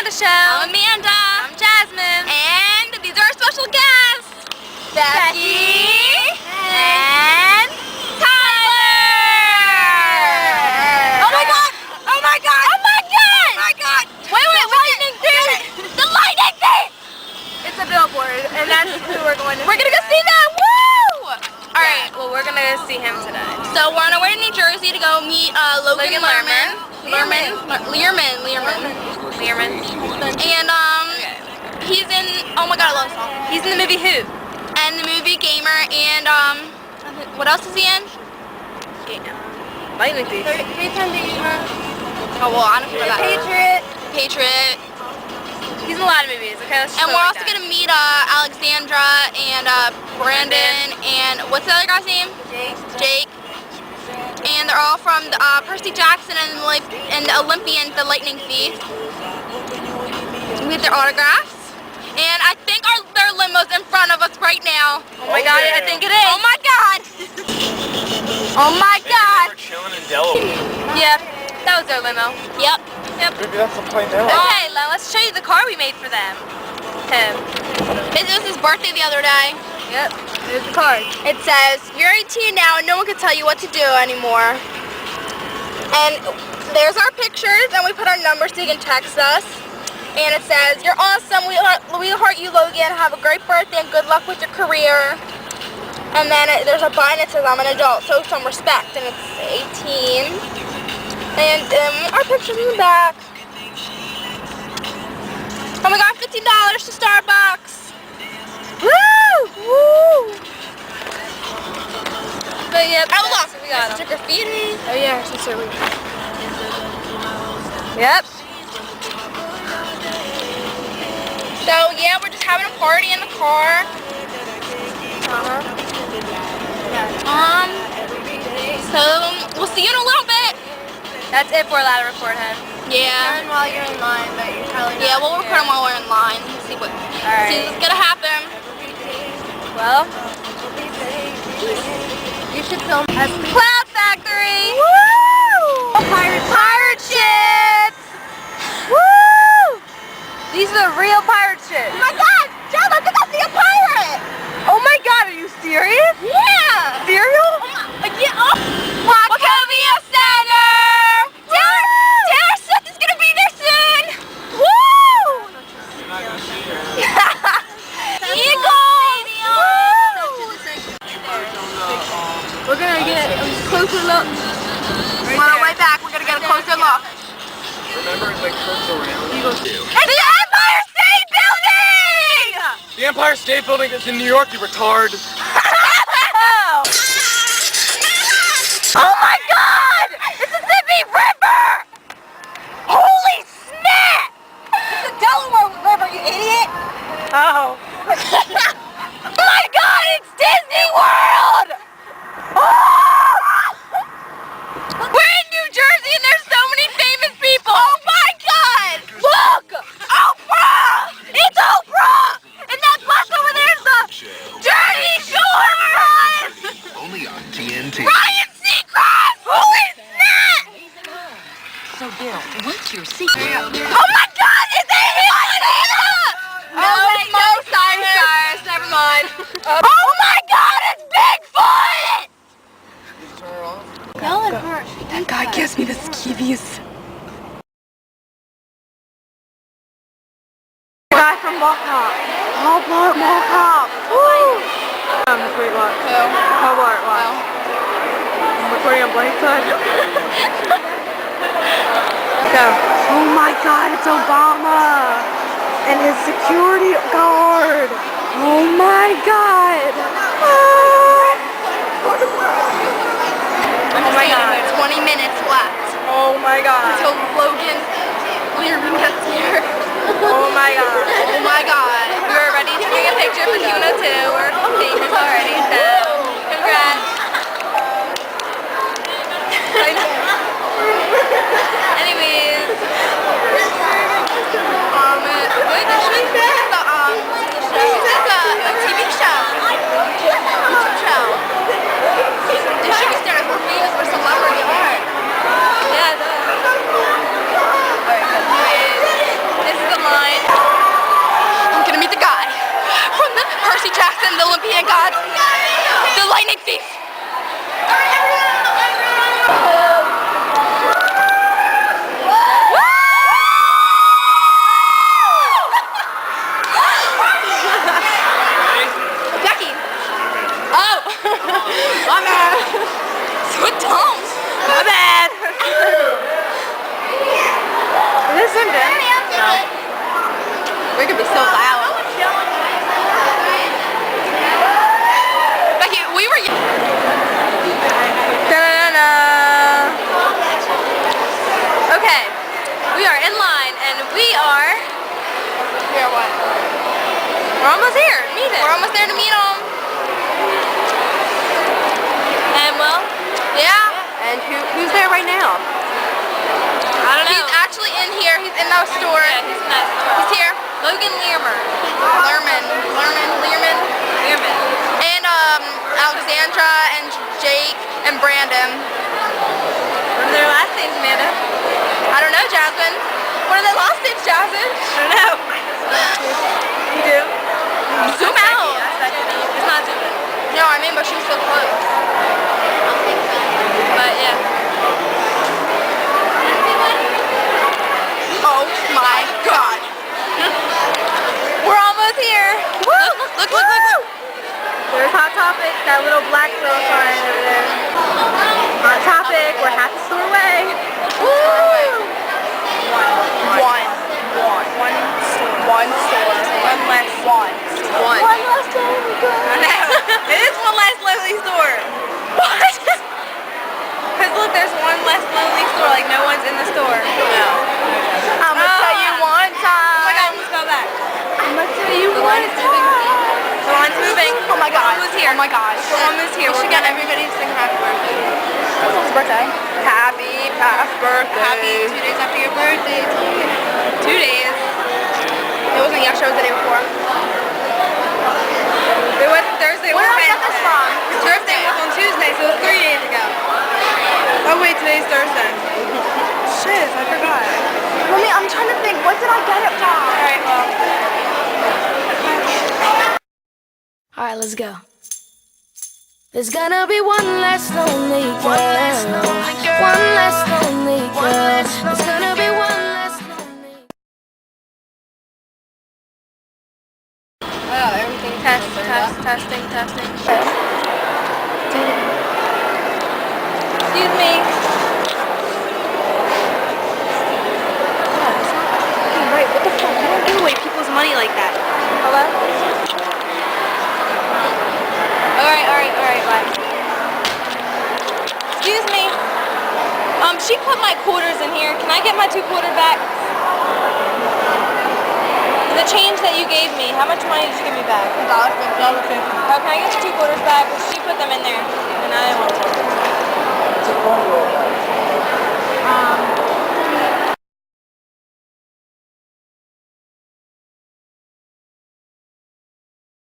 the show. I'm Amanda. I'm Jasmine. And these are our special guests, Becky and Tyler. Oh my God! Oh my God! Oh my God! Oh my God! Wait, Lightning Theif! The Lightning Theif! It's a billboard, and that's who we're going to. We're gonna go see that! Woo! All right. Well, we're gonna see him today. So we're on our way to New Jersey to go meet Logan Learman. And he's in, oh my God, I love the song. He's in the movie Who? And the movie Gamer, and what else is he in? Lightning Theif. Oh well, I don't know that. Patriot. He's in a lot of movies, okay? And we're also gonna meet Alexandra and Brandon and what's the other guy's name? Jake. And they're all from the, Percy Jackson and the Olympians, the Lightning Theif. We have their autographs. And I think their limo's in front of us right now. Oh my God, I think it is. Oh my God. Oh my God. We're chilling in Delaware. Yep, that was their limo. Yep. Maybe that's the plane now. Okay, let's show you the car we made for them. Him. It was his birthday the other day. Yep, here's the card. It says, you're 18 now and no one can tell you what to do anymore. And there's our pictures and we put our numbers so you can text us. And it says, you're awesome, we heart you, Logan, have a great birthday and good luck with your career. And then there's a button that says, I'm an adult, show some respect, and it's 18. And our picture's in the back. Oh my God, $15 to Starbucks. Woo! Woo! But yeah, oh look, we got some graffiti. Oh yeah, she's so weird. Yep. So yeah, we're just having a party in the car. So we'll see you in a little bit. That's if we're allowed to record him. Yeah. Turn while you're in line, but you're probably not. Yeah, we'll record him while we're in line. See what's gonna happen. Well, you should film us. Cloud Factory! Woo! Pirate ships! Woo! These are the real pirate ships. Oh my God! Joe, look at us, see a pirate! Oh my God, are you serious? Yeah! Cereal? Get up! Wachovia Center! Taylor Swift is gonna be there soon! Woo! Eagles! We're gonna get a closer look. On our way back, we're gonna get a closer look. Remember, it like curves around. It's the Empire State Building! The Empire State Building is in New York, you retard. Oh my God! Mississippi River! Holy snap! It's the Delaware River, you idiot! Oh. Oh my God, it's Disney World! Oh! We're in New Jersey and there's so many famous people! Oh my God! Look! Oprah! It's Oprah! And that bus over there is the Jersey Shore bus! Only on TNT. Ryan Seacrest! Holy snap! So, Daryl, what's your secret? Oh my God! Is it him? No, Cyrus, never mind. Oh my God, it's Bigfoot! Y'all are hurt. That guy gives me the skeevies. Guy from Mall Cop. Mall Cop. Woo! This great lot. Hobart lot. I'm recording on blank side. Go. Oh my God, it's Obama and his security guard. Oh my God. Oh my God, 20 minutes left Oh my God. until Logan Learman gets here. Oh my God. Oh my God. We're ready to take a picture for Juno too. We're famous already, so congrats. Anyways. Wait, this is the TV show. YouTube show. This should be started for famous or celebrity art. Yeah, Alright, this is the We're almost here. Meet him. We're almost there to meet him. And well, Yeah. and who's there right now? I don't know. He's actually in here. He's in that store. Yeah, he's in that store. He's here. Logan Learman. Learman. And Alexandra and Jake and Brandon. What are their last names, Amanda? I don't know, Jasmine. What are their last names, Jasmine? I don't know. You do? Zoom out. It's not zooming. No, I mean, but she was so close. But yeah. Oh my God. We're almost here. Woo! Look. There's Hot Topic, that little black girl sign over there. Hot Topic, we're half a store away. Woo! One store. One less. One. One less day we go. I know. It is one less lonely store. What? Because look, there's one less lonely store, like no one's in the store. No. I'm gonna tell you one Oh my God, time. let's go back. I'm gonna tell you The one line's moving. time. The line's moving. Oh my God. We're almost here. Oh my gosh. We're almost here. We should get everybody to sing happy birthday. It's his birthday. Happy birthday. Happy 2 days after your birthday. 2 days. It wasn't yesterday, it was the day before. It was Thursday. Where did I Wednesday. get this from? His birthday was on Tuesday, so it was 3 days ago. Oh wait, today's Thursday. Shiz, I forgot. Mommy, I'm trying to think. What did I get it from? Alright, well. Alright, let's go. There's gonna be one less lonely girl. One less lonely girl. One less lonely girl. There's gonna be one less lonely. Oh, everything Testing. Excuse me. Right, what the fuck? You don't give away people's money like that. Hello? Alright, bye. Excuse me. She put my quarters in here. Can I get my 2 quarter back? The change that you gave me, how much money did you give me back? $1.50. Oh, can I get the 2 quarters back? She put them in there, and I didn't want to.